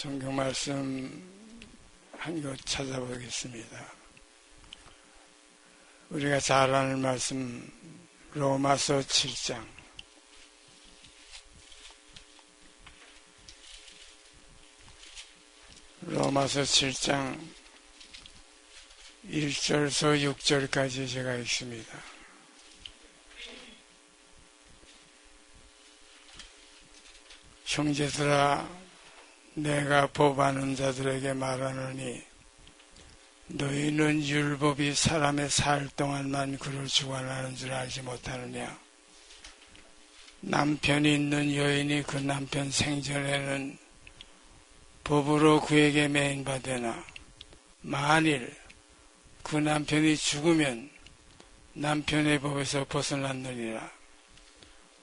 성경 말씀 한 것 찾아보겠습니다. 우리가 잘 아는 말씀 로마서 7장 로마서 7장 1절서 6절까지 제가 읽습니다. 형제들아, 내가 법하는 자들에게 말하노니 너희는 율법이 사람의 살 동안만 그를 주관하는 줄 알지 못하느냐. 남편이 있는 여인이 그 남편 생전에는 법으로 그에게 매인받으나 만일 그 남편이 죽으면 남편의 법에서 벗어났느니라.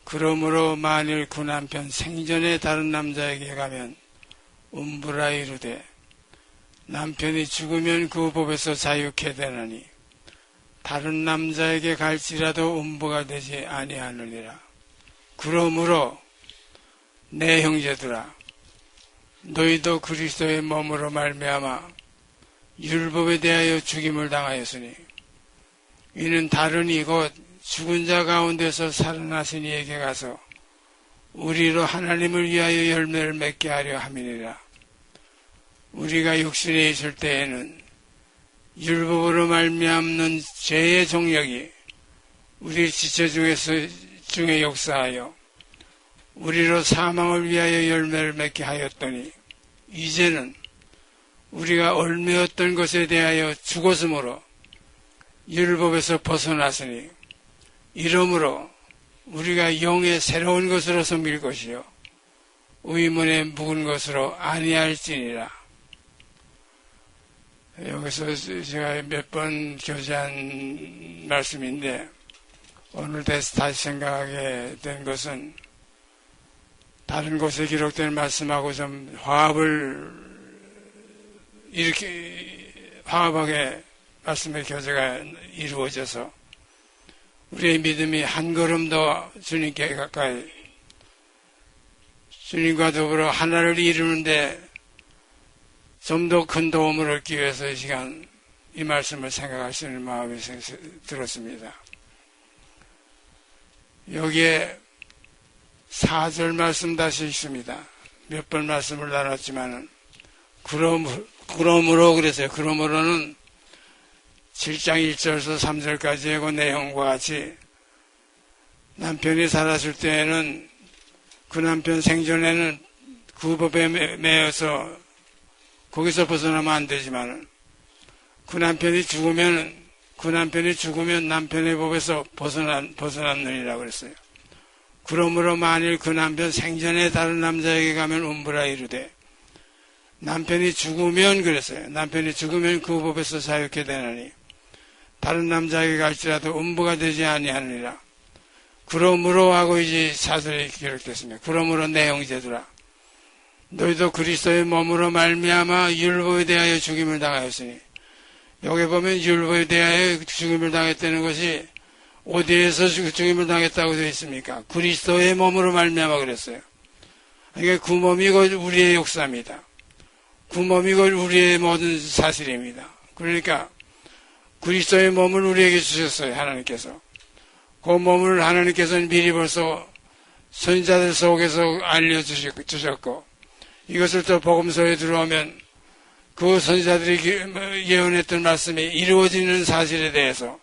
그러므로 만일 그 남편 생전에 다른 남자에게 가면 음부라 이르되 남편이 죽으면 그 법에서 자유케 되나니 다른 남자에게 갈지라도 음부가 되지 아니하느니라. 그러므로 내 형제들아, 너희도 그리스도의 몸으로 말미암아 율법에 대하여 죽임을 당하였으니 이는 다른 이곧 죽은 자 가운데서 살아나신 이에게 가서 우리로 하나님을 위하여 열매를 맺게 하려 함이니라. 우리가 육신에 있을 때에는 율법으로 말미암는 죄의 종력이 우리 지체 중에 역사하여 우리로 사망을 위하여 열매를 맺게 하였더니 이제는 우리가 얽매였던 것에 대하여 죽었으므로 율법에서 벗어났으니 이러므로 우리가 영의 새로운 것으로서 밀 것이요 의문에 묵은 것으로 아니할지니라. 여기서 제가 몇 번 교제한 말씀인데 오늘 다시 생각하게 된 것은 다른 곳에 기록된 말씀하고 좀 화합하게 말씀의 교제가 이루어져서 우리의 믿음이 한 걸음 더 주님께 가까이, 주님과 더불어 하나를 이루는데 좀 더 큰 도움을 얻기 위해서 이 시간 이 말씀을 생각할 수 있는 마음이 들었습니다. 여기에 4절 말씀 다시 읽습니다. 몇 번 말씀을 나눴지만은 그러므로 그랬어요. 그러므로는 7장 1절에서 3절까지 하고 내용과 같이 남편이 살았을 때에는 그 남편 생전에는 그 법에 매여서 거기서 벗어나면 안 되지만 그 남편이 죽으면 남편의 법에서 벗어났느니라 그랬어요. 그러므로 만일 그 남편 생전에 다른 남자에게 가면 음부라 이르되 남편이 죽으면 그랬어요. 남편이 죽으면 그 법에서 자유케 되나니 다른 남자에게 갈지라도 음부가 되지 아니하느니라. 그러므로 하고 이제 사절이 기록됐습니다. 그러므로 내 형제들아, 너희도 그리스도의 몸으로 말미암아 율법에 대하여 죽임을 당하였으니, 여기 보면 율법에 대하여 죽임을 당했다는 것이 어디에서 죽임을 당했다고 되어 있습니까? 그리스도의 몸으로 말미암아 그랬어요. 그러니까 그 몸이 곧 우리의 역사입니다. 그 몸이 곧 우리의 모든 사실입니다. 그러니까 그리스도의 몸을 우리에게 주셨어요. 하나님께서. 그 몸을 하나님께서는 미리 벌써 선지자들 속에서 알려주셨고 이것을 또 복음서에 들어오면 그 선지자들이 예언했던 말씀이 이루어지는 사실에 대해서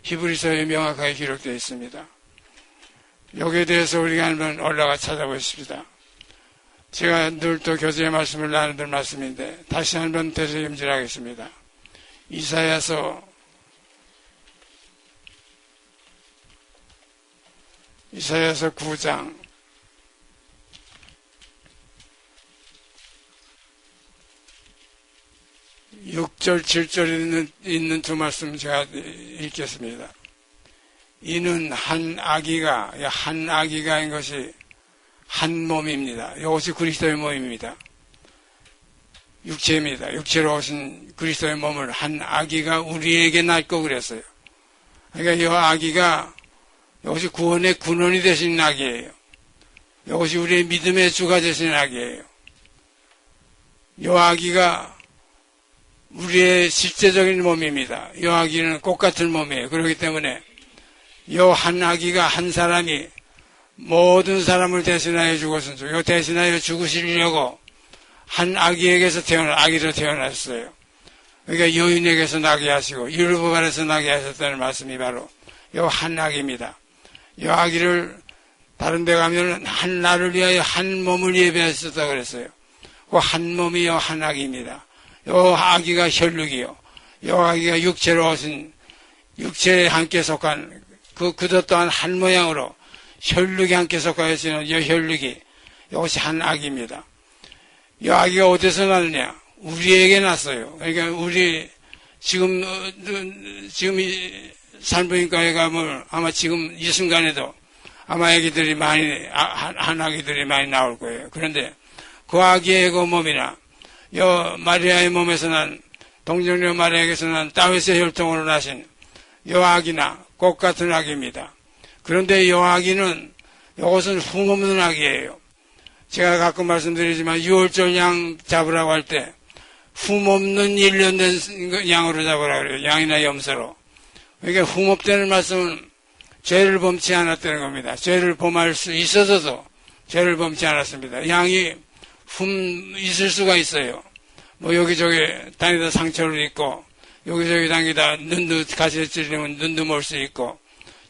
히브리서에 명확하게 기록되어 있습니다. 여기에 대해서 우리가 한번 올라가 찾아보십시다. 제가 늘 또 교제의 말씀을 나누던 말씀인데 다시 한번 되새김질하겠습니다. 이사야서 9장 6절 7절에 있는 두 말씀 제가 읽겠습니다. 이는 한 아기가인 것이 한 몸입니다. 이것이 그리스도의 몸입니다. 육체입니다. 육체로 오신 그리스도의 몸을 한 아기가 우리에게 낳고 그랬어요. 그러니까 이 아기가 이것이 구원의 근원이 되신 아기예요. 이것이 우리의 믿음의 주가 되신 아기예요. 요 아기가 우리의 실제적인 몸입니다. 요 아기는 꽃 같은 몸이에요. 그렇기 때문에 요 한 아기가 한 사람이 모든 사람을 대신하여 죽었습니다. 요 대신하여 죽으시려고 한 아기에게서 아기로 태어났어요. 그러니까 여인에게서 나게 하시고 율법안에서 나게 하셨다는 말씀이 바로 요 한 아기입니다. 요 아기를 다른 데 가면 한 날을 위하여 한 몸을 예배하셨다고 그랬어요. 그 한 몸이 요 한 아기입니다. 요 아기가 혈육이요. 요 아기가 육체로 오신 육체에 함께 속한 그도 또한 한 모양으로 혈육이 함께 속하여지는 요 혈육이 이것이 한 아기입니다. 요 아기가 어디서 나느냐? 우리에게 났어요. 그러니까 우리 지금 이 산부인과에 가면 아마 지금 이 순간에도 아마 아기들이 한 아기들이 많이 나올 거예요. 그런데 그 아기의 그 몸이나 요 마리아의 몸에서 난 동정녀 마리아에게서 난 다윗의 혈통으로 나신 요 아기나 꽃 같은 아기입니다. 그런데 요 아기는 이것은 흠없는 아기예요. 제가 가끔 말씀드리지만 6월절 양 잡으라고 할 때 흠없는 1년 된 양으로 잡으라고 그래요. 양이나 염소로. 그러니까 흠없다는 말씀은 죄를 범치 않았다는 겁니다. 죄를 범할 수 있어서도 죄를 범치 않았습니다. 양이 있을 수가 있어요. 뭐 여기저기 다니다 상처를 입고 여기저기 다니다 눈도 가시에 찔리면 눈도 몰 수 있고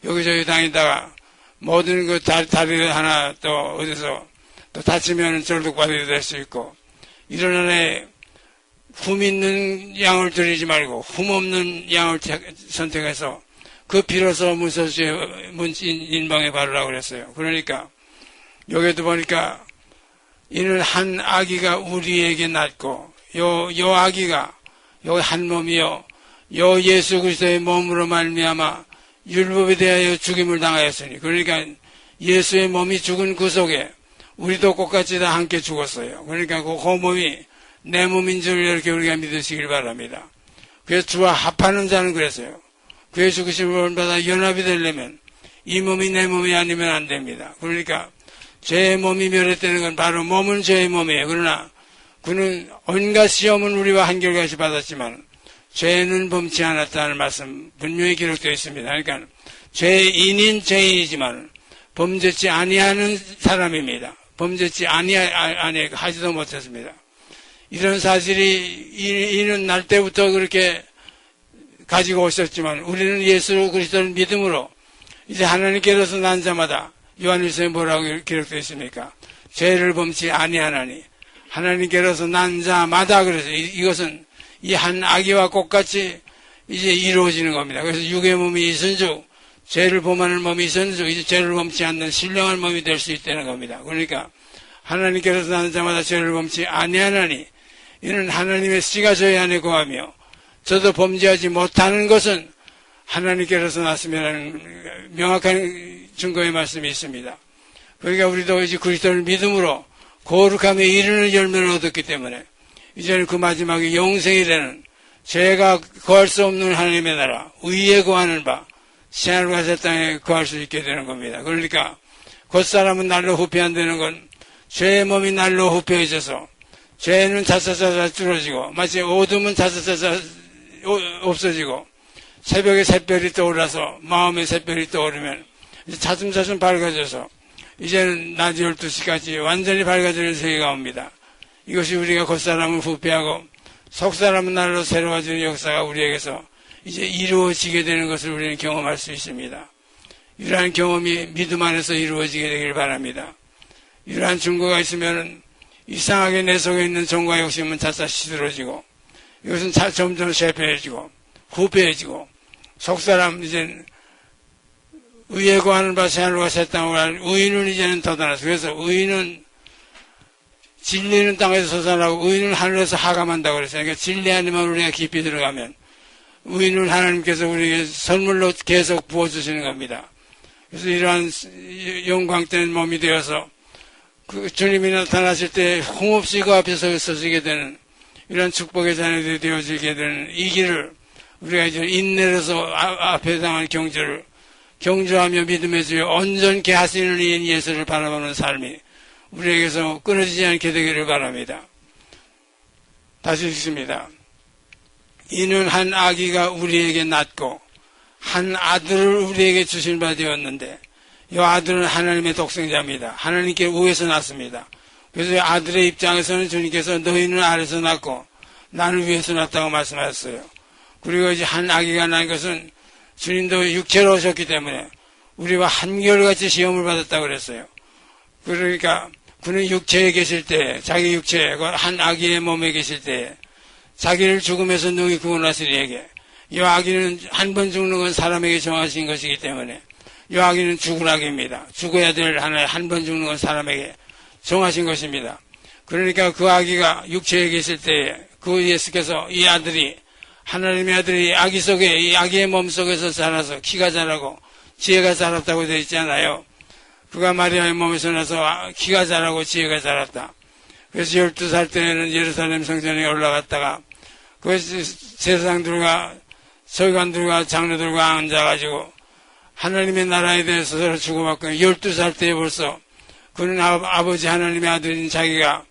여기저기 다니다가 모든 그 다리 하나 또 어디서 또 다치면 절독받아야 될 수 있고 이런 안에 흠 있는 양을 드리지 말고 흠 없는 양을 선택해서 그 비로소 인방에 바르라고 그랬어요. 그러니까 여기도 보니까 이는 한 아기가 우리에게 낳고 요 아기가 요 한 몸이요 요 예수 그리스도의 몸으로 말미암아 율법에 대하여 죽임을 당하였으니 그러니까 예수의 몸이 죽은 그 속에 우리도 똑같이 다 함께 죽었어요. 그러니까 그 몸이 내 몸인 줄 이렇게 우리가 믿으시길 바랍니다. 그래서 주와 합하는 자는 그랬어요. 그의 죽으심을 받아 연합이 되려면 이 몸이 내 몸이 아니면 안 됩니다. 그러니까 죄의 몸이 멸했다는 건 바로 몸은 죄의 몸이에요. 그러나 그는 온갖 시험은 우리와 한결같이 받았지만 죄는 범치 않았다는 말씀 분명히 기록되어 있습니다. 그러니까 죄인인 죄인이지만 범죄치 아니하는 사람입니다. 범죄치 하지도 못했습니다. 이런 사실이 이는 날 때부터 그렇게 가지고 오셨지만 우리는 예수 그리스도를 믿음으로 이제 하나님께로서 난 자마다 요한일서에 뭐라고 기록되어 있습니까? 죄를 범치 아니하나니 하나님께로서 난 자마다 그래서 이것은 이 한 아기와 꽃같이 이제 이루어지는 겁니다. 그래서 육의 몸이 이선주 죄를 범하는 몸이 이선주 이제 죄를 범치 않는 신령한 몸이 될 수 있다는 겁니다. 그러니까 하나님께로서 난 자마다 죄를 범치 아니하나니 이는 하나님의 씨가 저희 안에 거하며 저도 범죄하지 못하는 것은 하나님께로서 났으면 명확한 증거의 말씀이 있습니다. 그러니까 우리도 이제 그리스도를 믿음으로 거룩함에 이르는 열매를 얻었기 때문에 이제는 그 마지막에 영생이라는 죄가 거할 수 없는 하나님의 나라 의에 거하는 바 시하늘과 새 땅에 거할 수 있게 되는 겁니다. 그러니까 겉사람은 날로 후패한다는 건 죄의 몸이 날로 후패해져서 죄는 차차차차 줄어지고 마치 어둠은 차차차차 없어지고 새벽에 샛별이 떠올라서 마음의 샛별이 떠오르면 이제 차츰차츰 밝아져서 이제는 낮 12시까지 완전히 밝아지는 세계가 옵니다. 이것이 우리가 겉사람을 후패하고 속사람은 날로 새로워지는 역사가 우리에게서 이제 이루어지게 되는 것을 우리는 경험할 수 있습니다. 이러한 경험이 믿음 안에서 이루어지게 되길 바랍니다. 이러한 증거가 있으면 이상하게 내 속에 있는 정과 욕심은 차차 시들어지고 이것은 점점 쇠폐해지고 후패해지고 속사람 이제 의에 거하는 바 새하늘과 새 땅을 할 의인은 이제는 덧나서 그래서 의인은 진리는 땅에서 솟아나고 의인은 하늘에서 하감한다고 그랬어요. 그러니까 진리 안에만 우리가 깊이 들어가면 의인은 하나님께서 우리에게 선물로 계속 부어주시는 겁니다. 그래서 이러한 영광된 몸이 되어서 그 주님이 나타나실 때 흠없이 그 앞에서 서시게 되는 이런 축복의 자녀들이 되어지게 되는 이 길을 우리가 이제 인내로서 앞에 당한 경주를 경주하며 믿음의 주여 온전케 하시는 이인 예수를 바라보는 삶이 우리에게서 끊어지지 않게 되기를 바랍니다. 다시 읽습니다. 이는 한 아기가 우리에게 낳고 한 아들을 우리에게 주신 바 되었는데 이 아들은 하나님의 독생자입니다. 하나님께 우에서 낳습니다. 그래서 아들의 입장에서는 주님께서 너희는 아래서 낳고 나는 위에서 낳았다고 말씀하셨어요. 그리고 이제 한 아기가 난 것은 주님도 육체로 오셨기 때문에 우리와 한결같이 시험을 받았다고 그랬어요. 그러니까 그는 육체에 계실 때, 자기 육체에, 한 아기의 몸에 계실 때, 자기를 죽음에서 능히 구원하시리에게, 이 아기는 한 번 죽는 건 사람에게 정하신 것이기 때문에, 이 아기는 죽을 아기입니다. 죽어야 될 하나에 한 번 죽는 건 사람에게 정하신 것입니다. 그러니까 그 아기가 육체에 계실 때에, 그 예수께서 이 아들이, 하나님의 아들이 아기 속에, 이 아기의 몸 속에서 자라서 키가 자라고 지혜가 자랐다고 되어 있잖아요. 그가 마리아의 몸에서 나서 키가 자라고 지혜가 자랐다. 그래서 12살 때에는 예루살렘 성전에 올라갔다가 그 제사장들과 서기관들과 장로들과 앉아가지고 하나님의 나라에 대해서 서로 주고받고 12살 때에 벌써 그는 아버지 하나님의 아들인 자기가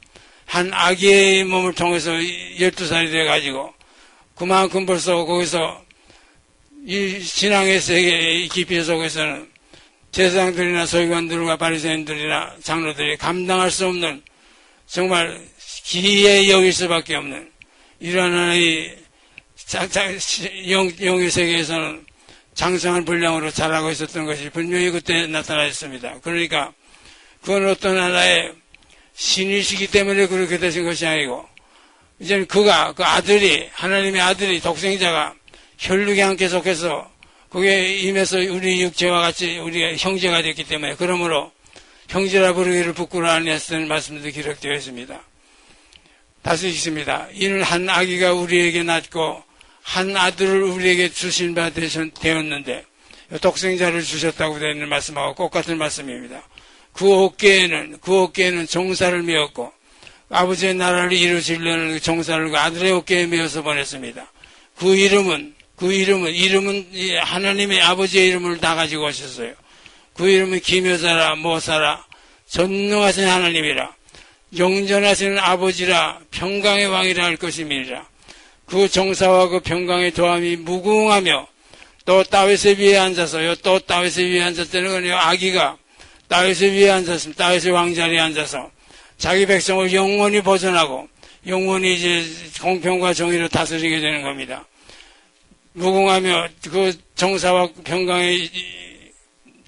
한 아기의 몸을 통해서 12살이 돼가지고 그만큼 벌써 거기서 이 신앙의 세계의 깊이 속에서는 제사장들이나 서기관들과 바리새인들이나 장로들이 감당할 수 없는 정말 기이에 여길 수밖에 없는 이러한 하나의 영의 세계에서는 장성한 분량으로 자라고 있었던 것이 분명히 그때 나타나 있습니다. 그러니까 그건 어떤 하나의 신이시기 때문에 그렇게 되신 것이 아니고 이제는 그가 그 아들이 하나님의 아들이 독생자가 혈육이 함께 속해서 그게 임해서 우리 육체와 같이 우리가 형제가 됐기 때문에 그러므로 형제라 부르기를 부끄러워하는 했던 말씀도 기록되어 있습니다. 다시 읽습니다. 이는 한 아기가 우리에게 낳고 한 아들을 우리에게 주신 바 되었는데 독생자를 주셨다고 되어 있는 말씀하고 똑같은 말씀입니다. 그 어깨에는 종살을 메었고 아버지의 나라를 이루시려는 종살을 그 아들의 어깨에 메어서 보냈습니다. 그 이름은 하나님의 아버지의 이름을 다 가지고 오셨어요. 그 이름은 기묘자라 모사라 전능하신 하나님이라 영전하시는 아버지라 평강의 왕이라 할 것임이니라. 그 정사와 그 평강의 도함이 무궁하며 또 다윗의 위에 앉아서요. 또 다윗의 위에 앉았다는 건 아기가 다윗의 위에 앉았습니다. 다윗의 왕자리에 앉아서 자기 백성을 영원히 보존하고 영원히 이제 공평과 정의로 다스리게 되는 겁니다. 무궁하며 그 정사와 평강의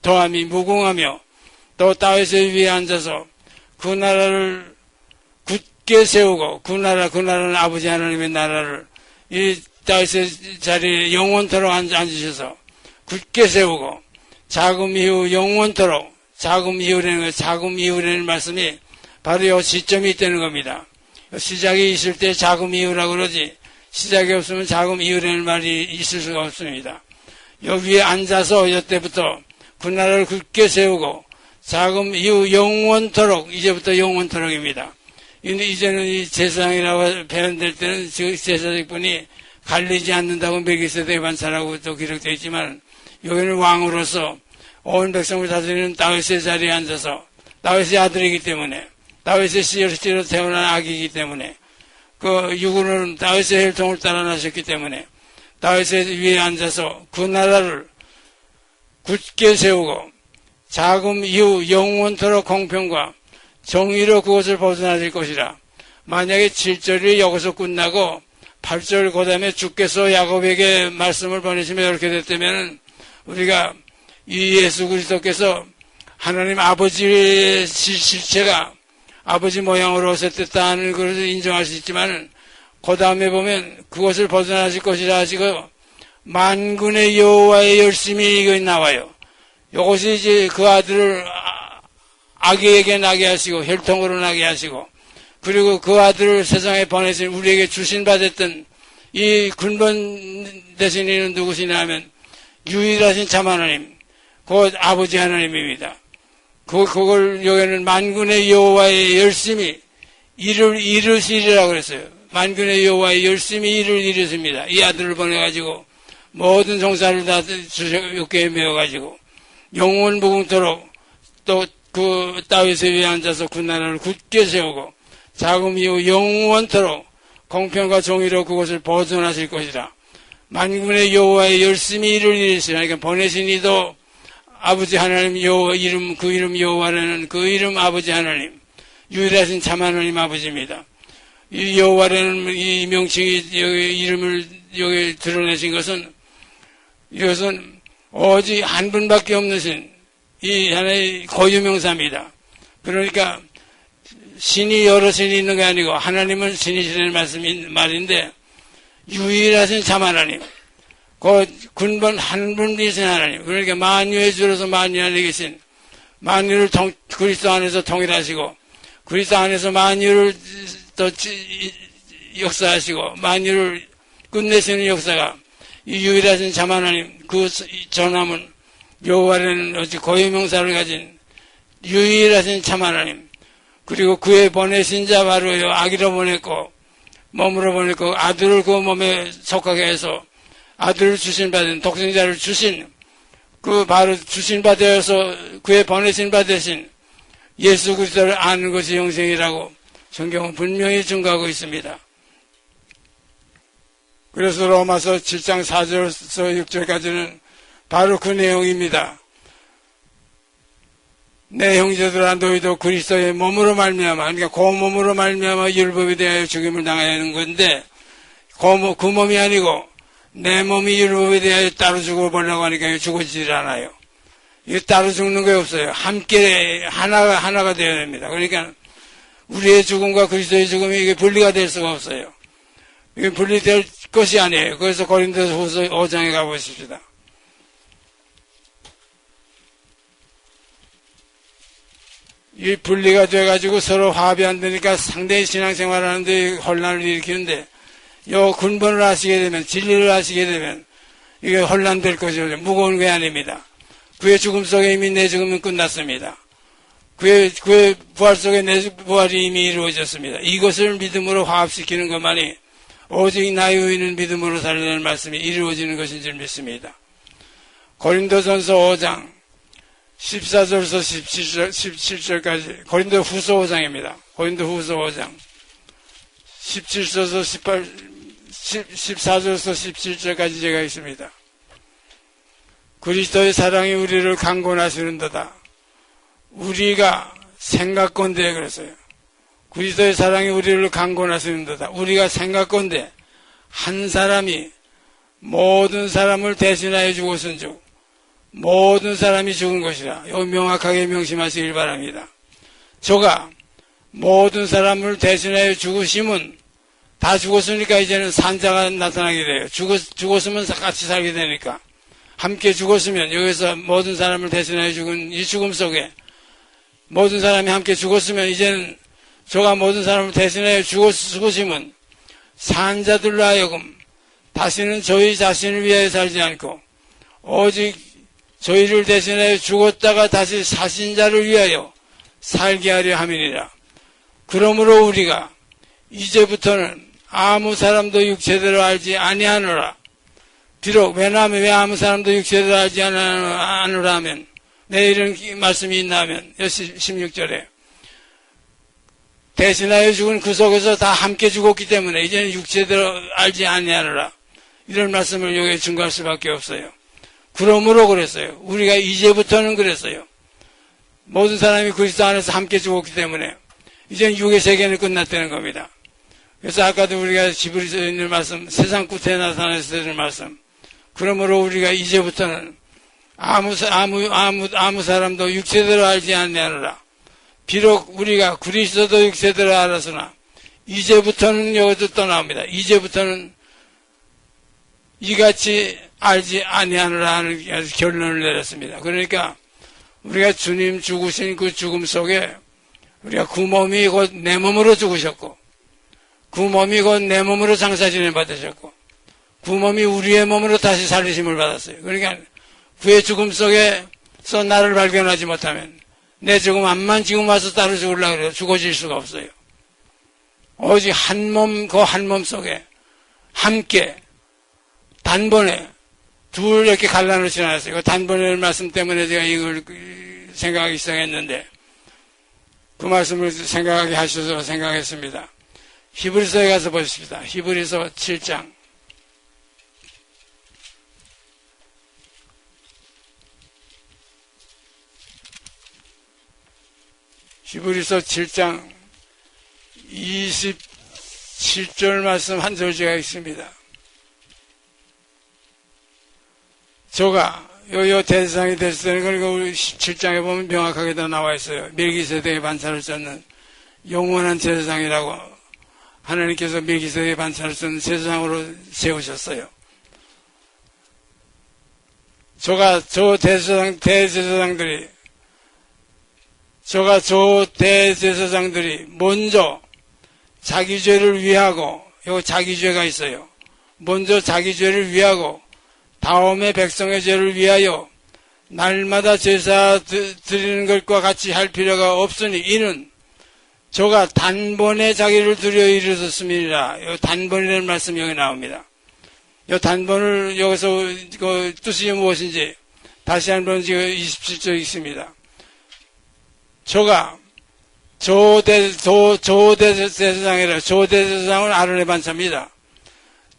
도함이 무궁하며 또 다윗의 위에 앉아서 그 나라를 굳게 세우고 그 나라는 아버지 하나님의 나라를 이 다윗의 자리에 영원토록 앉으셔서 굳게 세우고 자금 이후 영원토록 자금 이후라는 말씀이 바로 이 시점이 있다는 겁니다. 시작이 있을 때 자금 이후라고 그러지 시작이 없으면 자금 이후라는 말이 있을 수가 없습니다. 여기에 앉아서 이때부터 그 나라를 굳게 세우고 자금 이후 영원토록 이제부터 영원토록입니다. 근데 이제는 이 제사장이라고 표현될 때는 제사장분이 갈리지 않는다고 멜기세덱 반차라고 또 기록되어 있지만 여기는 왕으로서 온 백성을 다스리는 다윗의 자리에 앉아서 다윗의 아들이기 때문에 다윗의 씨로 태어난 아기이기 때문에 그 육으로는 다윗의 혈통을 따라 나셨기 때문에 다윗의 위에 앉아서 그 나라를 굳게 세우고 자금 이후 영원토록 공평과 정의로 그것을 보존하실 것이라. 만약에 7절이 여기서 끝나고 8절 그 다음에 주께서 야곱에게 말씀을 보내시며 이렇게 됐다면 우리가 이 예수 그리스도께서 하나님 아버지의 실체가 아버지 모양으로 오셨다는 것을 인정할 수 있지만 그 다음에 보면 그것을 보존하실 것이라 하시고 만군의 여호와의 열심히 이거 나와요. 이것이 이제 그 아들을 아기에게 나게 하시고 혈통으로 나게 하시고 그리고 그 아들을 세상에 보내신 우리에게 주신 바 됐던 이 근본 대신 이는 누구시냐 하면 유일하신 참 하나님 곧 아버지 하나님입니다. 그걸 여기는 만군의 여호와의 열심히 일을 이루시리라고 그랬어요. 만군의 여호와의 열심히 일을 이루십니다. 이 아들을 보내가지고 모든 종사를 다 어깨에 메어가지고 영원 무궁토록 또 그 다윗의 위에 앉아서 그 나라를 굳게 세우고 자금 이후 영원토록 공평과 정의로 그것을 보존하실 것이라. 만군의 여호와의 열심히 일을 이루시라. 그러니까 보내신 이도 아버지 하나님 여호와 이름, 그 이름 여호와라는 그 이름 아버지 하나님, 유일하신 참 하나님 아버지입니다. 이 여호와라는 이 명칭이 여기 이름을 여기 드러내신 것은, 이것은 오직 한 분밖에 없는 신, 이 하나의 고유명사입니다. 그러니까 신이 여러 신이 있는 게 아니고 하나님은 신이시라는 말인데, 유일하신 참 하나님, 그 근본 한 분이신 하나님, 그러니까 만유의 주로서 만유 안에 계신, 만유를 그리스도 안에서 통일하시고 그리스도 안에서 만유를 또 역사하시고 만유를 끝내시는 역사가 이 유일하신 참 하나님, 그 전함은 여호와라는 어찌 고유명사를 가진 유일하신 참 하나님, 그리고 그의 보내신 자 바로 아기로 보냈고 몸으로 보냈고 아들을 그 몸에 속하게 해서 아들을 주신 받은 독생자를 주신 그 바로 주신 바 되어서 그의 보내신 바 되신 예수 그리스도를 아는 것이 영생이라고 성경은 분명히 증거하고 있습니다. 그래서 로마서 7장 4절에서 6절까지는 바로 그 내용입니다. 내 형제들아 너희도 그리스도의 몸으로 말미암아, 그러니까 그 몸으로 말미암아 율법에 대하여 죽임을 당해야 하는 건데, 그 몸이 아니고 내 몸이 율법에 대하여 따로 죽어보려고 하니까 죽어지질 않아요. 이게 따로 죽는 게 없어요. 함께 하나가 되어야 됩니다. 그러니까 우리의 죽음과 그리스도의 죽음이 이게 분리가 될 수가 없어요. 이게 분리될 것이 아니에요. 그래서 고린도후서 5장에 가보십시다. 이 분리가 돼가지고 서로 화합이 안 되니까 상대히 신앙생활 하는데 혼란을 일으키는데, 요 근본을 아시게 되면, 진리를 아시게 되면 이게 혼란될 것이죠. 무거운 게 아닙니다. 그의 죽음 속에 이미 내 죽음은 끝났습니다. 그의 부활 속에 내 부활이 이미 이루어졌습니다. 이것을 믿음으로 화합시키는 것만이 오직 나의 의인은 믿음으로 살리는 말씀이 이루어지는 것인 줄 믿습니다. 고린도전서 5장 14절에서 17절까지, 고린도 후서 5장입니다. 고린도 후서 5장 17절에서 14절에서 17절까지 제가 있습니다. 그리스도의 사랑이 우리를 강권하시는도다. 우리가 생각건대 그랬어요. 그리스도의 사랑이 우리를 강권하시는도다. 우리가 생각건대 한 사람이 모든 사람을 대신하여 죽었은즉 모든 사람이 죽은 것이라. 이거 명확하게 명심하시길 바랍니다. 저가 모든 사람을 대신하여 죽으심은 다 죽었으니까 이제는 산자가 나타나게 돼요. 죽었으면 같이 살게 되니까. 함께 죽었으면, 여기서 모든 사람을 대신하여 죽은 이 죽음 속에 모든 사람이 함께 죽었으면 이제는 저가 모든 사람을 대신하여 죽으심은 산자들로 하여금 다시는 저희 자신을 위하여 살지 않고 오직 저희를 대신하여 죽었다가 다시 사신 자를 위하여 살게 하려 함이니라. 그러므로 우리가 이제부터는 아무 사람도 육체대로 알지 아니하노라. 비록 왜 아무 사람도 육체대로 알지 않으라 하면, 내 이런 말씀이 있나 하면 16절에 대신하여 죽은 그 속에서 다 함께 죽었기 때문에 이제는 육체대로 알지 아니하노라. 이런 말씀을 여기에 증거할 수밖에 없어요. 그러므로 그랬어요. 우리가 이제부터는 그랬어요. 모든 사람이 그리스도 안에서 함께 죽었기 때문에 이제는 육의 세계는 끝났다는 겁니다. 그래서 아까도 우리가 히브리서에 있는 말씀, 세상 끝에 나타났을 때는 말씀, 그러므로 우리가 이제부터는 아무 사람도 육체대로 알지 아니하노라. 비록 우리가 그리스도도 육체대로 알았으나 이제부터는 여기도 또 나옵니다. 이제부터는 이같이 알지 아니하노라 하는 결론을 내렸습니다. 그러니까 우리가 주님 죽으신 그 죽음 속에 우리가 그 몸이 곧 내 몸으로 죽으셨고, 그 몸이 곧 내 몸으로 장사진을 받으셨고, 그 몸이 우리의 몸으로 다시 살리심을 받았어요. 그러니까 그의 죽음 속에서 나를 발견하지 못하면 내 죽음 암만 지금 와서 따로 죽으려고 해도 죽어질 수가 없어요. 오직 한 몸, 그 한 몸 속에 함께 단번에 둘 이렇게 갈라놓지 않았어요. 그 단번에 말씀 때문에 제가 이걸 생각하기 시작했는데, 그 말씀을 생각하게 하셔서 생각했습니다. 히브리서에 가서 보십시다. 히브리서 7장. 히브리서 7장 27절 말씀 한 절제가 있습니다. 저가 요 대제사장이 됐을 때는 그리고 우리 17장에 보면 명확하게 다 나와 있어요. 멜기세덱의 반차를 쫓는 영원한 제사장이라고 하나님께서 멜기세덱의 반차를 쫓는 제사장으로 세우셨어요. 저가 저 대제사장들이 먼저 자기 죄를 위하고, 요 자기 죄가 있어요. 먼저 자기 죄를 위하고, 다음에 백성의 죄를 위하여 날마다 제사 드리는 것과 같이 할 필요가 없으니 이는 저가 단번에 자기를 드려 이르렀음이니라. 요 단번이라는 말씀이 여기 나옵니다. 요 단번을 여기서 그 뜻이 무엇인지 다시 한번 지금 27절 있습니다. 저가 조대제사장이라. 조대제사장은 아론의 반차입니다.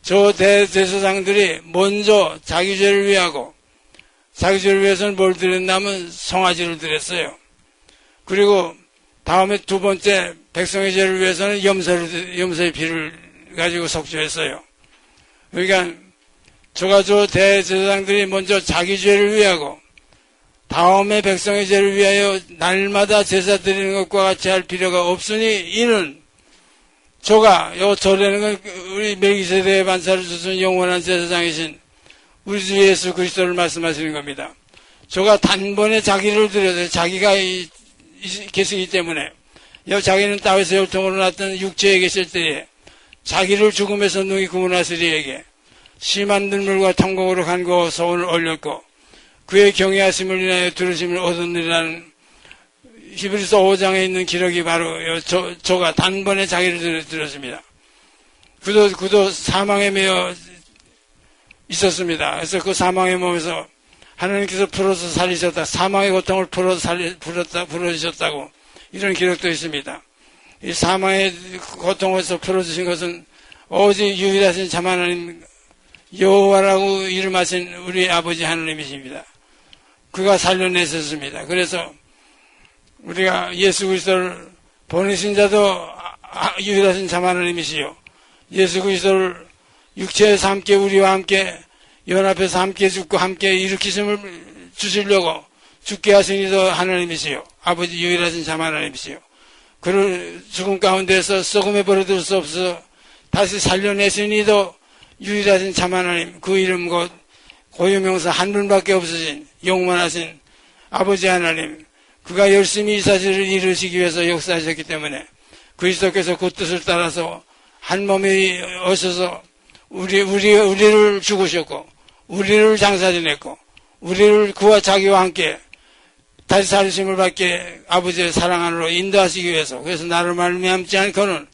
조대제사장들이 먼저 자기 죄를 위하고, 자기 죄를 위해서는 뭘 드렸냐면 송아지를 드렸어요. 그리고 다음에 두 번째 백성의 죄를 위해서는 염소의 피를 가지고 속죄했어요. 그러니까 조 대제사장들이 먼저 자기 죄를 위하고 다음에 백성의 죄를 위하여 날마다 제사 드리는 것과 같이 할 필요가 없으니 이는 저가 요 저라는 건 우리 멜기세덱의 반차를 주신 영원한 제사장이신 우리 주 예수 그리스도를 말씀하시는 겁니다. 저가 단번에 자기를 드려서 자기가 계시기 때문에 자기는 다윗의 혈통으로 났던 육체에 계실 때에 자기를 죽음에서 능히 구원하시리에게 심한 눈물과 통곡으로 간구하고 소원을 올렸고 그의 경외하심을 인하여 들으심을 얻었느라는 히브리서 5장에 있는 기록이 바로 저가 단번에 자기를 들었습니다. 그도 사망에 매여 있었습니다. 그래서 그 사망의 몸에서 하나님께서 풀어서 살리셨다. 사망의 고통을 풀어주셨다고 이런 기록도 있습니다. 이 사망의 고통에서 풀어주신 것은 오직 유일하신 참 하나님 여호와라고 이름하신 우리 아버지 하나님이십니다. 그가 살려내셨습니다. 그래서 우리가 예수 그리스도를 보내신 자도 유일하신 참 하나님이시요. 예수 그리스도를 육체에서 함께 우리와 함께 연합해서 함께 죽고 함께 일으키심을 주시려고 죽게 하신 이도 하나님이시요. 아버지 유일하신 참 하나님이시요. 그를 죽음 가운데서 썩음에 버려둘 수 없어 다시 살려내신 이도 유일하신 참 하나님, 그 이름 곧 고유명사 한 분밖에 없으신 영원하신 아버지 하나님, 그가 열심히 이 사실을 이루시기 위해서 역사하셨기 때문에 그리스도께서 그 뜻을 따라서 한 몸에 오셔서 우리를 죽으셨고 우리를 장사지냈고 우리를 그와 자기와 함께 다시 살리심을 받게 아버지의 사랑 안으로 인도하시기 위해서, 그래서 나를 말미암지 않고는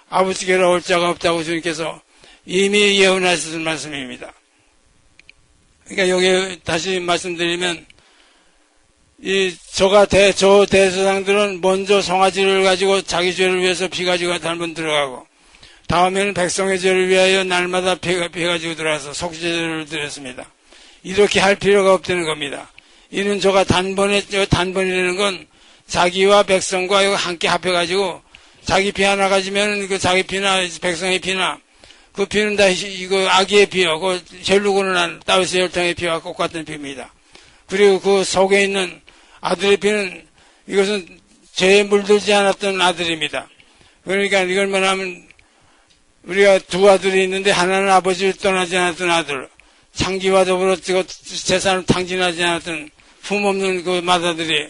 아버지께로 올 자가 없다고 주님께서 이미 예언하셨던 말씀입니다. 그러니까 여기 다시 말씀드리면 저 대제사장들은 먼저 송아지를 가지고 자기 죄를 위해서 피 가지고 한번 들어가고 다음에는 백성의 죄를 위하여 날마다 피 가지고 들어가서 속죄제를 드렸습니다. 이렇게 할 필요가 없다는 겁니다. 이는 저가 단번이라는 건 자기와 백성과 함께 합해가지고 자기 피 하나 가지면 그 자기 피나 백성의 피나 그 피는 다 이거 아기의 피요. 그 혈루고는 난 다윗의 혈통의 피와 똑같은 피입니다. 그리고 그 속에 있는 아들의 피는 이것은 죄에 물들지 않았던 아들입니다. 그러니까 이걸 말하면 우리가 두 아들이 있는데 하나는 아버지를 떠나지 않았던 아들, 창기와 더불어 재산을 탕진하지 않았던 품없는 그 맏아들이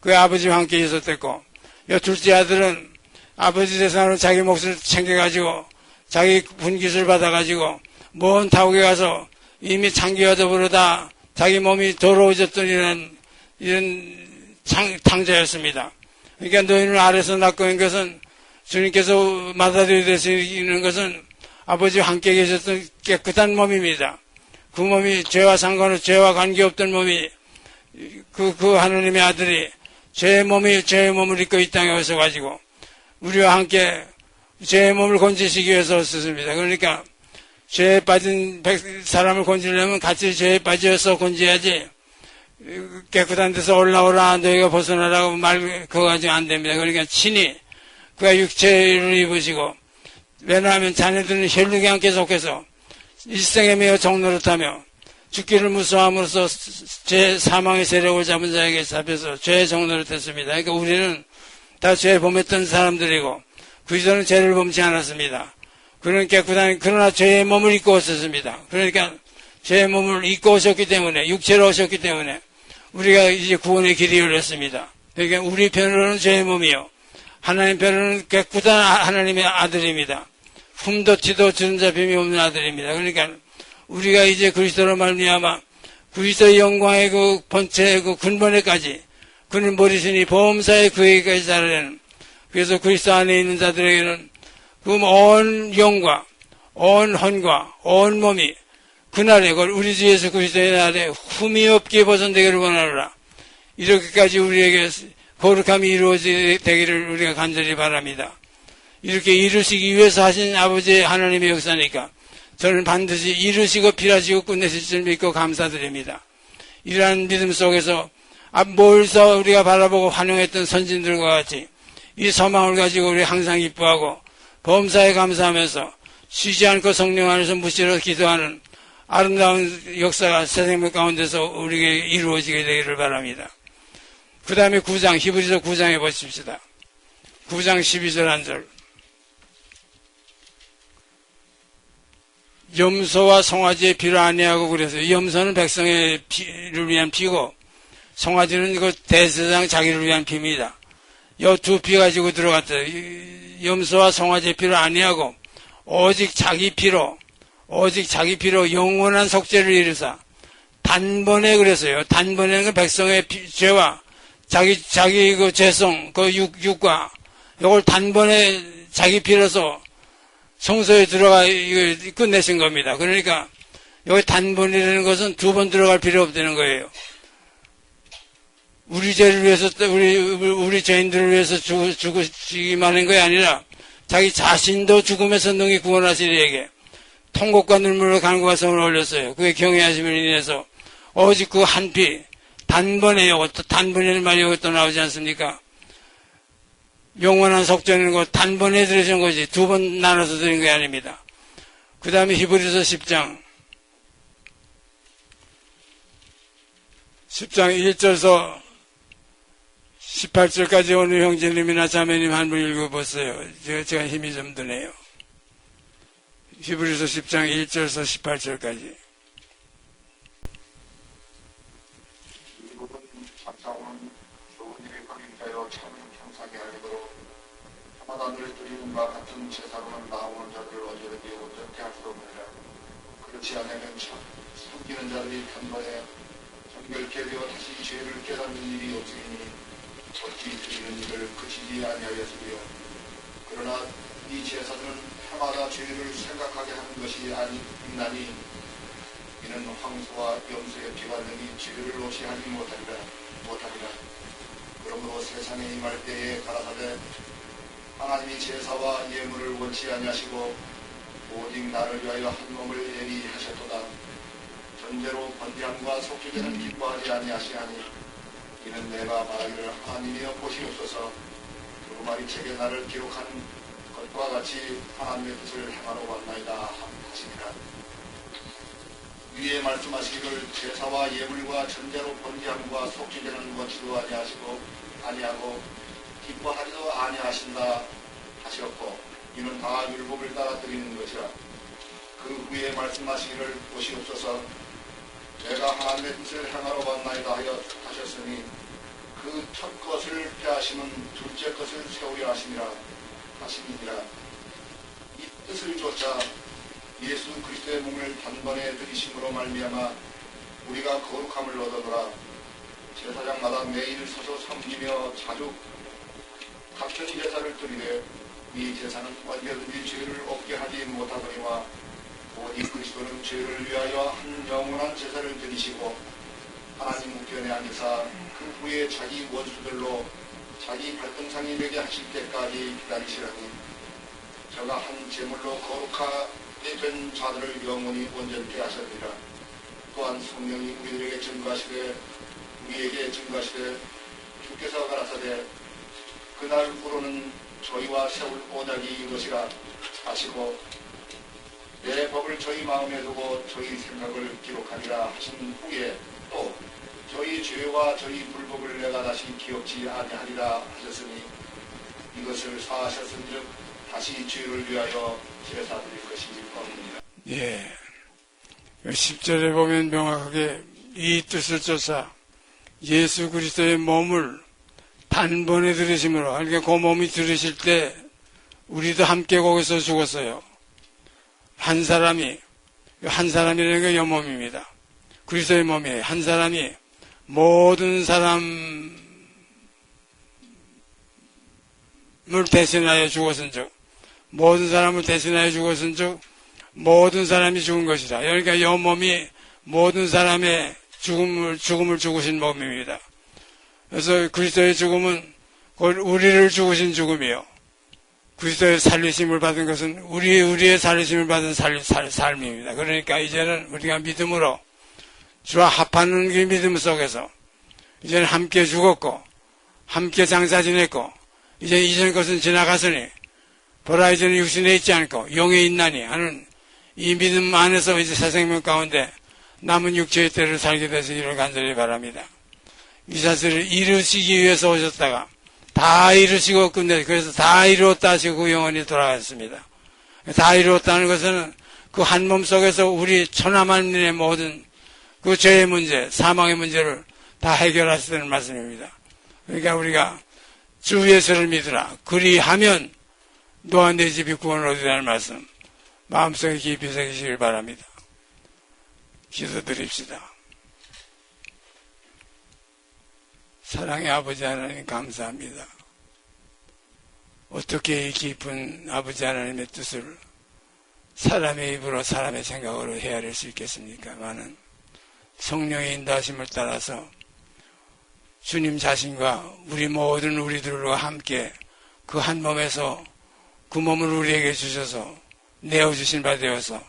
그 아버지와 함께 있었댔고, 둘째 아들은 아버지 재산으로 자기 몫을 챙겨가지고 자기 분깃을 받아가지고 먼 타국에 가서 이미 창기와 더불어 다 자기 몸이 더러워졌던 이런 탕자였습니다. 그러니까 너희는 아래서 낳고 있는 것은 주님께서 맏아들이 되시는 것은 아버지와 함께 계셨던 깨끗한 몸입니다. 그 몸이 죄와 관계없던 몸이 그 하나님의 아들이 죄의 몸을 입고 이 땅에 오셔가지고 우리와 함께 죄의 몸을 건지시기 위해서 쓰습니다. 그러니까 죄에 빠진 사람을 건지려면 같이 죄에 빠져서 건져야지 깨끗한 데서 올라오라 너희가 벗어나라고 그거 가지고 안 됩니다. 그러니까 친히 그가 육체를 입으시고 왜냐하면 자네들은 혈육에 함께 속해서 일생에 매어 종노릇하며 죽기를 무서워함으로써 죄 사망의 세력을 잡은 자에게 잡혀서 죄의 종노릇했습니다. 그러니까 우리는 다 죄에 범했던 사람들이고 그리스도는 죄를 범치 않았습니다. 그는 깨끗한 그러나 죄의 몸을 입고 오셨습니다. 그러니까 죄의 몸을 입고 오셨기 때문에 육체로 오셨기 때문에 우리가 이제 구원의 길이 열렸습니다. 그러니까 우리 편으로는 죄의 몸이요 하나님 편으로는 깨끗한 하나님의 아들입니다. 흠도 티도 주름 잡힘이 없는 아들입니다. 그러니까 우리가 이제 그리스도로 말미암아 그리스도의 영광의 그 본체 그 근본에까지 그는 머리시니 보험사의 그에게까지 자라는 그래서 그리스도 안에 있는 자들에게는 그 온 영과 온 혼과 온 몸이 그날에 우리 주 예수 그리스도의 날에 흠이 없게 벗어나기를 원하노라. 이렇게까지 우리에게 거룩함이 이루어지기를 우리가 간절히 바랍니다. 이렇게 이루시기 위해서 하신 아버지 하나님의 역사니까 저는 반드시 이루시고 필하시고 끝내실 줄 믿고 감사드립니다. 이러한 믿음 속에서 멀리서 우리가 바라보고 환영했던 선진들과 같이 이 소망을 가지고 우리 항상 기뻐하고 범사에 감사하면서 쉬지 않고 성령 안에서 무시로 기도하는 아름다운 역사가 세상의 가운데서 우리에게 이루어지게 되기를 바랍니다. 그 다음에 9장 히브리서 9장에 보십시다. 9장 12절 1절 염소와 송아지의 피를 아니하고 그래서 염소는 백성의 피를 위한 피고 송아지는 그 대제사장 자기를 위한 피입니다. 이 두 피 가지고 들어갔다. 염소와 송아지의 피를 아니하고 오직 자기 피로 영원한 속죄를 이루사 단번에 그랬어요. 단번에는 그 백성의 죄와 자기 그 죄성 그 육과 이걸 단번에 자기 피로서 성소에 들어가 끝내신 겁니다. 그러니까 여기 단번이라는 것은 두 번 들어갈 필요 없다는 거예요. 우리 죄를 위해서 우리 죄인들을 위해서 죽으시기만 한 것이 아니라 자기 자신도 죽음에서 능히 구원하시리에게 통곡과 눈물로 간구와 성을 올렸어요. 그의 경외하심을 인해서 오직 그 한 피 단번에 이것도 단번에는 말이 이것도 나오지 않습니까? 영원한 속죄는 것 단번에 들으신 것이 두 번 나눠서 드린 게 아닙니다. 그 다음에 히브리서 10장 1절에서 18절까지 오늘 형제님이나 자매님 한 분 읽어보세요. 제가 힘이 좀 드네요. 히브리서 10장 1절에서 18절까지. 하나님을 드리는과 같은 제사로는 나오는 자들을 어지럽게 어떻게 할 수 없느니라. 그렇지 않으면 섬기는 자들이 단번에 정결케 되어 다시 죄를 깨닫는 일이 없으니 어찌 드리는 일을 그치지 아니하였으며 그러나 이 제사들은 해마다 죄를 생각하게 하는 것이 아니나니 이는 황소와 염소의 피가 능히 죄를 없이 하지 못하리라. 그러므로 세상에 임할 때에 가라사대 하나님이 제사와 예물을 원치 아니하시고 오직 나를 위하여 한 몸을 예비하셨도다. 전제로 번제함과 속죄제는 기뻐하지 아니하시나니 이는 내가 말하기를 하나님이여 보시옵소서 두루마리 책에 나를 기록한 것과 같이 하나님의 뜻을 행하러 왔나이다 하시니라. 위에 말씀하시기를 제사와 예물과 전제로 번제함과 속죄제는 원치도 아니하고 기뻐하지도 아니하신다 하셨고 이는 다 율법을 따라 드리는 것이라. 그 후에 말씀하시기를 보시옵소서 내가 하나님의 뜻을 행하러 왔나이다 하셨으니 그 첫 것을 폐하시면 둘째 것을 세우려 하시니라. 이 뜻을 좇아 예수 그리스도의 몸을 단번에 들이심으로 말미암아 우리가 거룩함을 얻어노라. 제사장마다 매일 서서 섬기며 자주 각종 제사를 드리되 이 제사는 언제든지 죄를 없게 하지 못하거니와 오직 그리스도는 죄를 위하여 한 영원한 제사를 드리시고 하나님 우편에 앉으사 그 후에 자기 원수들로 자기 발등상이 되게 하실 때까지 기다리시라니 저가 한 제물로 거룩하게 된 자들을 영원히 온전케 하셨느니라. 또한 성령이 우리에게 증거하시되 우리에게 증거하시되 주께서 가라사대 그날 후로는 저희와 세울 언약이 이것이라 하시고 내 법을 저희 마음에 두고 저희 생각을 기록하리라 하신 후에 또 저희 죄와 저희 불법을 내가 다시 기억지 아니하리라 하셨으니 이것을 사하셨은즉 다시 죄를 위하여 제사 드릴 것이 없느니라. 예. 10절에 보면 명확하게 이 뜻을 쫓아 예수 그리스도의 몸을 단번에 들으심으로, 그러니까 그 몸이 들으실 때 우리도 함께 거기서 죽었어요. 한 사람이라는 게 연몸입니다. 그리스도의 몸이에요. 한 사람이 모든 사람을 대신하여 죽었은즉, 모든 사람을 대신하여 죽었은즉 모든 사람이 죽은 것이다. 그러니까 이 몸이 모든 사람의 죽음을 죽으신 몸입니다. 그래서 그리스도의 죽음은 우리를 죽으신 죽음이요. 그리스도의 살리심을 받은 것은 우리의 살리심을 받은 삶입니다. 그러니까 이제는 우리가 믿음으로 주와 합하는 그 믿음 속에서 이제는 함께 죽었고 함께 장사 지냈고 이제 이전 것은 지나갔으니 보라 이제는 육신에 있지 않고 영에 있나니 하는 이 믿음 안에서 이제 새 생명 가운데 남은 육체의 때를 살게 되시기를 간절히 바랍니다. 이 사실을 이루시기 위해서 오셨다가 다 이루시고 끝내 그래서 다 이루었다 하시고 영원히 돌아갔습니다. 다 이루었다는 것은 그 한 몸 속에서 우리 천하만민의 모든 그 죄의 문제, 사망의 문제를 다 해결하시는 말씀입니다. 그러니까 우리가 주 예수를 믿으라. 그리하면 너와 내 집이 구원을 얻으라는 말씀 마음속에 깊이 새기시길 바랍니다. 기도드립시다. 사랑의 아버지 하나님 감사합니다. 어떻게 이 깊은 아버지 하나님의 뜻을 사람의 입으로 사람의 생각으로 헤아릴 수 있겠습니까? 많은 성령의 인도하심을 따라서 주님 자신과 우리 모든 우리들과 함께 그 한 몸에서 그 몸을 우리에게 주셔서 내어주신 바 되어서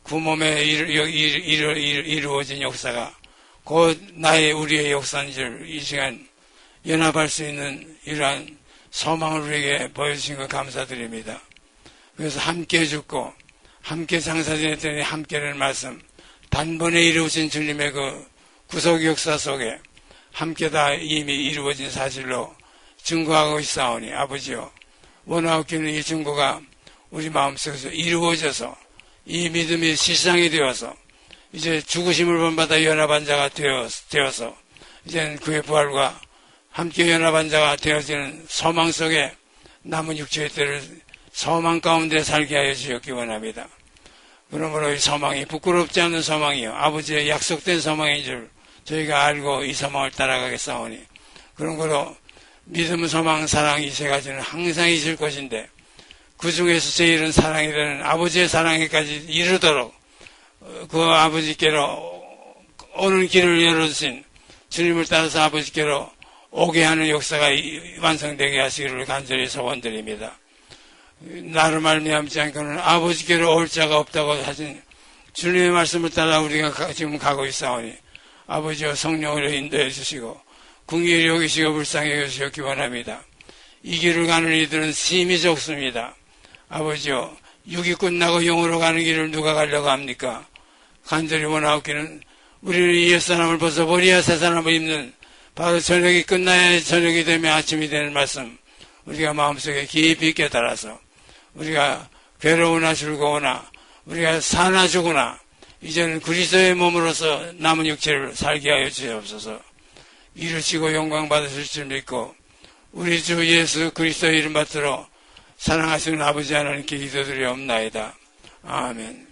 그 몸에 이루어진 역사가 곧 우리의 역사인 줄 이 시간 연합할 수 있는 이러한 소망을 우리에게 보여주신 것 감사드립니다. 그래서 함께 죽고 함께 장사 지냈더니 함께라는 말씀 단번에 이루어진 주님의 그 구속 역사 속에 함께 다 이미 이루어진 사실로 증거하고 있사오니 아버지요 원하옵기는 이 증거가 우리 마음속에서 이루어져서 이 믿음이 실상이 되어서 이제 죽으심을 본받아 연합한 자가 되어서 이제는 그의 부활과 함께 연합한 자가 되어지는 소망 속에 남은 육체의 때를 소망 가운데 살게 하여 주셨기 원합니다. 그러므로 이 소망이 부끄럽지 않은 소망이요 아버지의 약속된 소망인 줄 저희가 알고 이 소망을 따라가겠사오니 그런 거로 믿음, 소망, 사랑 이 세 가지는 항상 있을 것인데 그 중에서 제일은 사랑이 되는 아버지의 사랑에까지 이르도록 그 아버지께로 오는 길을 열어주신 주님을 따라서 아버지께로 오게 하는 역사가 완성되게 하시기를 간절히 소원드립니다. 나를 말미암지 않고는 아버지께로 올 자가 없다고 하신 주님의 말씀을 따라 우리가 지금 가고 있사오니 아버지와 성령으로 인도해 주시고 긍휼히 여기시고 불쌍히 여기시기 원합니다. 이 길을 가는 이들은 심히 적습니다. 아버지요 육이 끝나고 영으로 가는 길을 누가 가려고 합니까? 간절히 원하옵기는 우리는 이 옛사람을 벗어버려야 새사람을 입는 바로 저녁이 끝나야 저녁이 되면 아침이 되는 말씀 우리가 마음속에 깊이 깨달아서 우리가 괴로우나 즐거우나 우리가 사나 죽으나 이제는 그리스도의 몸으로서 남은 육체를 살게 하여 주시옵소서. 이루시고 영광 받으실 줄 믿고 우리 주 예수 그리스도의 이름 받들어 사랑하시는 아버지 하나님께 기도드리옵나이다. 아멘.